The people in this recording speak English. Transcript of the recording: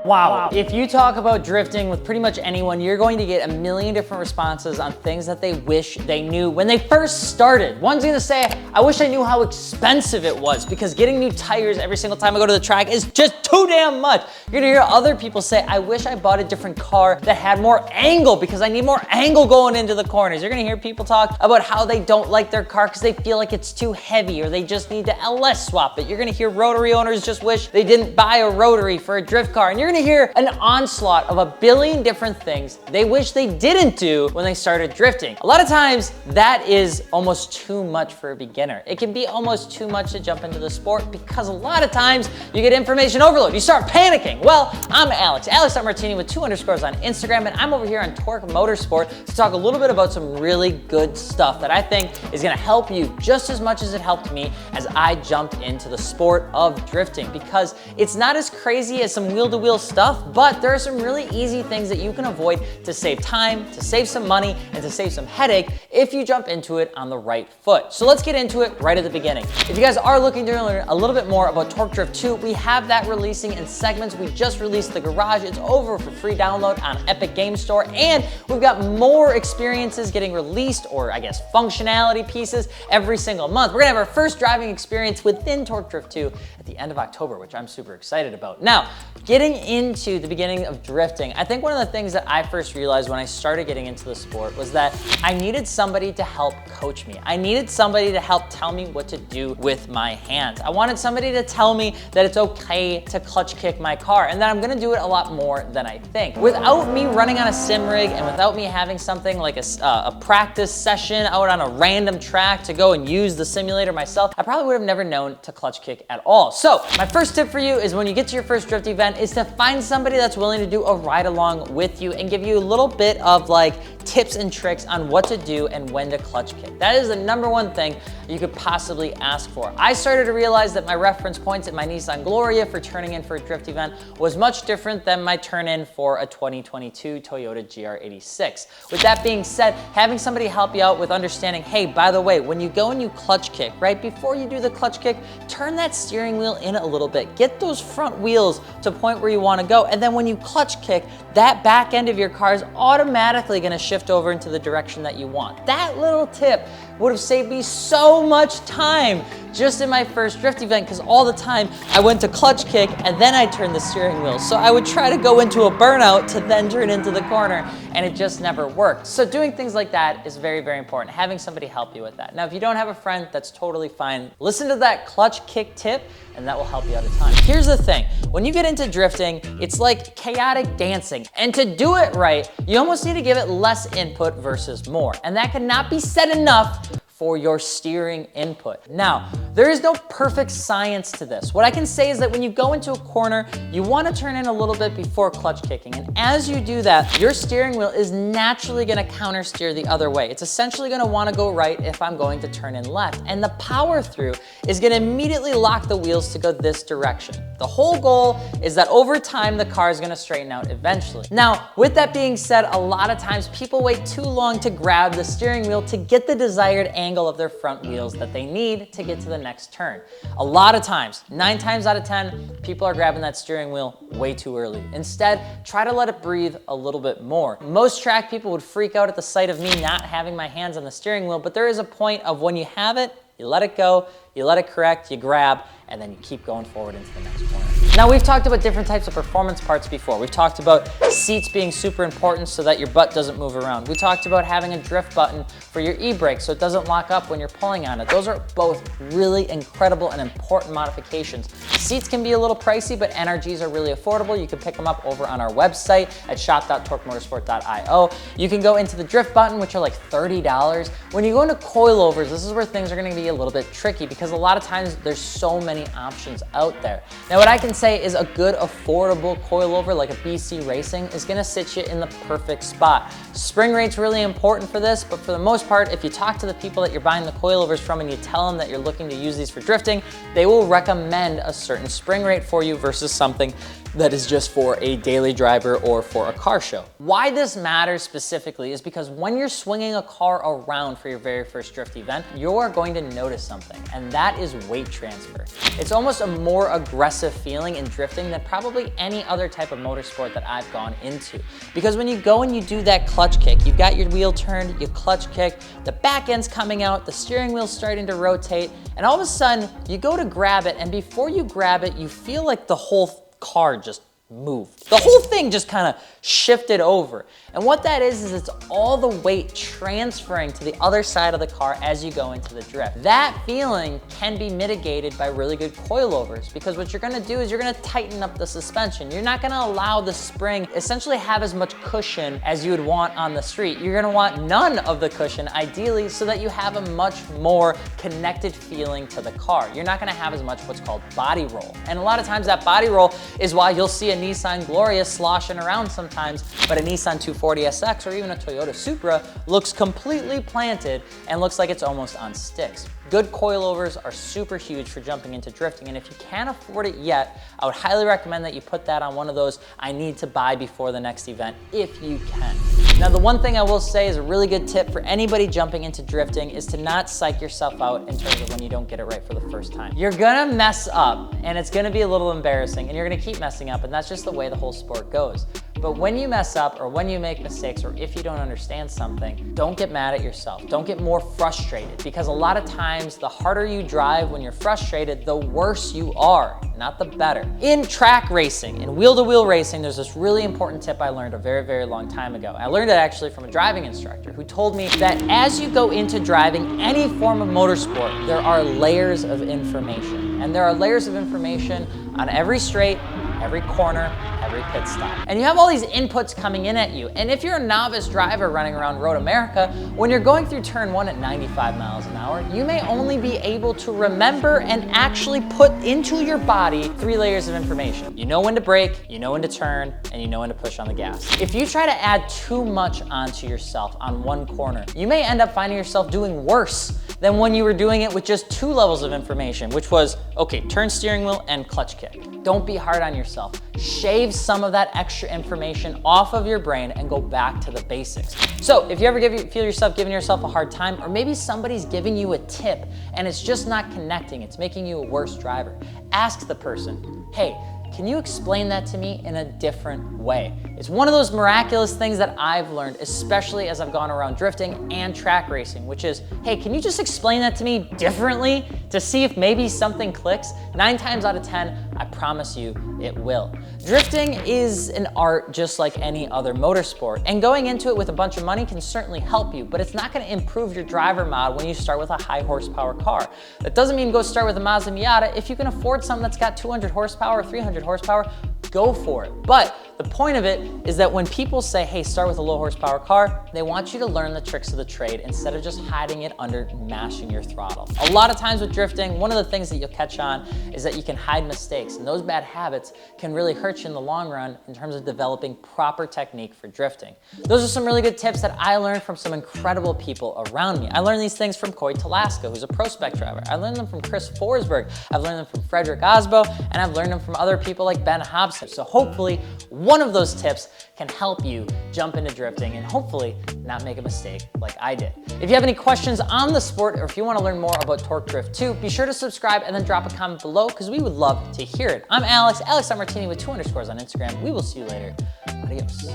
Wow. If you talk about drifting with pretty much anyone, you're going to get a million different responses on things that they wish they knew when they first started. One's gonna say, I wish I knew how expensive it was because getting new tires every single time I go to the track is just too damn much. You're gonna hear other people say, I wish I bought a different car that had more angle because I need more angle going into the corners. You're gonna hear people talk about how they don't like their car because they feel like it's too heavy or they just need to LS swap it. You're gonna hear rotary owners just wish they didn't buy a rotary for a drift car. And you're gonna hear an onslaught of a billion different things they wish they didn't do when they started drifting. A lot of times that is almost too much for a beginner. It can be almost too much to jump into the sport because a lot of times you get information overload. You start panicking. Well, I'm Alex Martini with 2 underscores on Instagram, and I'm over here on Torque Motorsport to talk a little bit about some really good stuff that I think is gonna help you just as much as it helped me as I jumped into the sport of drifting, because it's not as crazy as some wheel-to-wheel stuff, but there are some really easy things that you can avoid to save time, to save some money, and to save some headache if you jump into it on the right foot. So let's get into it right at the beginning. If you guys are looking to learn a little bit more about Torque Drift 2, we have that releasing in segments. We just released the garage. It's over for free download on Epic Game Store, and we've got more experiences getting released, or I guess functionality pieces, every single month. We're gonna have our first driving experience within Torque Drift 2 at the end of October, which I'm super excited about. Now, getting into the beginning of drifting, I think one of the things that I first realized when I started getting into the sport was that I needed somebody to help coach me. I needed somebody to help tell me what to do with my hands. I wanted somebody to tell me that it's okay to clutch kick my car and that I'm gonna do it a lot more than I think. Without me running on a sim rig and without me having something like a practice session out on a random track to go and use the simulator myself, I probably would have never known to clutch kick at all. So my first tip for you is when you get to your first drift event is to find somebody that's willing to do a ride along with you and give you a little bit of like tips and tricks on what to do and when to clutch kick. That is the number one thing you could possibly ask for. I started to realize that my reference points at my Nissan Gloria for turning in for a drift event was much different than my turn in for a 2022 Toyota GR86. With that being said, having somebody help you out with understanding, hey, by the way, when you go and you clutch kick, right before you do the clutch kick, turn that steering wheel in a little bit. Get those front wheels to a point where you want to go. And then when you clutch kick, that back end of your car is automatically going to shift over into the direction that you want. That little tip would have saved me so much time just in my first drift event, because all the time I went to clutch kick and then I turned the steering wheel. So I would try to go into a burnout to then turn into the corner, and it just never worked. So doing things like that is very, very important, having somebody help you with that. Now, if you don't have a friend, that's totally fine. Listen to that clutch kick tip and that will help you out a ton. Here's the thing, when you get into drifting, it's like chaotic dancing. And to do it right, you almost need to give it less input versus more. And that cannot be said enough for your steering input. Now, there is no perfect science to this. What I can say is that when you go into a corner, you wanna turn in a little bit before clutch kicking. And as you do that, your steering wheel is naturally gonna counter steer the other way. It's essentially gonna wanna go right if I'm going to turn in left. And the power through is gonna immediately lock the wheels to go this direction. The whole goal is that over time, the car is gonna straighten out eventually. Now, with that being said, a lot of times people wait too long to grab the steering wheel to get the desired angle of their front wheels that they need to get to the next turn. A lot of times, 9 times out of 10, people are grabbing that steering wheel way too early. Instead, try to let it breathe a little bit more. Most track people would freak out at the sight of me not having my hands on the steering wheel, but there is a point of when you have it, you let it go, you let it correct, you grab, and then you keep going forward into the next corner. Now, we've talked about different types of performance parts before. We've talked about seats being super important so that your butt doesn't move around. We talked about having a drift button for your e-brake so it doesn't lock up when you're pulling on it. Those are both really incredible and important modifications. Seats can be a little pricey, but NRGs are really affordable. You can pick them up over on our website at shop.torquemotorsport.io. You can go into the drift button, which are like $30. When you go into coilovers, this is where things are gonna be a little bit tricky because a lot of times there's so many options out there. Now, what I can say is a good affordable coilover like a BC Racing is gonna sit you in the perfect spot. Spring rate's really important for this, but for the most part, if you talk to the people that you're buying the coilovers from and you tell them that you're looking to use these for drifting, they will recommend a certain spring rate for you versus something that is just for a daily driver or for a car show. Why this matters specifically is because when you're swinging a car around for your very first drift event, you're going to notice something, and that is weight transfer. It's almost a more aggressive feeling in drifting than probably any other type of motorsport that I've gone into. Because when you go and you do that clutch kick, you've got your wheel turned, you clutch kick, the back end's coming out, the steering wheel's starting to rotate, and all of a sudden you go to grab it, and before you grab it, you feel like the whole car just moved. The whole thing just kind of shifted over. And what that is it's all the weight transferring to the other side of the car as you go into the drift. That feeling can be mitigated by really good coilovers, because what you're gonna do is you're gonna tighten up the suspension. You're not gonna allow the spring essentially have as much cushion as you would want on the street. You're gonna want none of the cushion, ideally, so that you have a much more connected feeling to the car. You're not gonna have as much what's called body roll. And a lot of times that body roll is why you'll see a Nissan Gloria sloshing around sometimes, but a Nissan 240SX or even a Toyota Supra looks completely planted and looks like it's almost on sticks. Good coilovers are super huge for jumping into drifting, and if you can't afford it yet, I would highly recommend that you put that on one of those I need to buy before the next event if you can. Now, the one thing I will say is a really good tip for anybody jumping into drifting is to not psych yourself out in terms of when you don't get it right for the first time. You're gonna mess up, and it's gonna be a little embarrassing, and you're gonna keep messing up, and that's just the way the whole sport goes. But when you mess up, or when you make mistakes, or if you don't understand something, don't get mad at yourself. Don't get more frustrated, because a lot of times the harder you drive when you're frustrated, the worse you are, not the better. In track racing, in wheel-to-wheel racing, there's this really important tip I learned a very, very long time ago. I learned it actually from a driving instructor who told me that as you go into driving any form of motorsport, there are layers of information. And there are layers of information on every straight, every corner, every pit stop. And you have all these inputs coming in at you. And if you're a novice driver running around Road America, when you're going through turn 1 at 95 miles an hour, you may only be able to remember and actually put into your body 3 layers of information. You know when to brake, you know when to turn, and you know when to push on the gas. If you try to add too much onto yourself on one corner, you may end up finding yourself doing worse than when you were doing it with just 2 levels of information, which was, okay, turn steering wheel and clutch kick. Don't be hard on yourself. Shave some of that extra information off of your brain and go back to the basics. So if you ever feel yourself giving yourself a hard time, or maybe somebody's giving you a tip and it's just not connecting, it's making you a worse driver, ask the person, hey, can you explain that to me in a different way? It's one of those miraculous things that I've learned, especially as I've gone around drifting and track racing, which is, hey, can you just explain that to me differently to see if maybe something clicks? 9 times out of 10, I promise you it will. Drifting is an art just like any other motorsport, and going into it with a bunch of money can certainly help you, but it's not gonna improve your driver mod when you start with a high horsepower car. That doesn't mean go start with a Mazda Miata. If you can afford something that's got 200 horsepower or 300 horsepower, go for it. But the point of it is that when people say, hey, start with a low horsepower car, they want you to learn the tricks of the trade instead of just hiding it under mashing your throttle. A lot of times with drifting, one of the things that you'll catch on is that you can hide mistakes, and those bad habits can really hurt you in the long run in terms of developing proper technique for drifting. Those are some really good tips that I learned from some incredible people around me. I learned these things from Coy Talaska, who's a pro spec driver. I learned them from Chris Forsberg. I've learned them from Frederick Osbo, and I've learned them from other people like Ben Hobson. So hopefully one of those tips can help you jump into drifting and hopefully not make a mistake like I did. If you have any questions on the sport, or if you want to learn more about Torque Drift 2, be sure to subscribe and then drop a comment below, because we would love to hear it. I'm Alex Martini with 2 underscores on Instagram. We will see you later. Adios.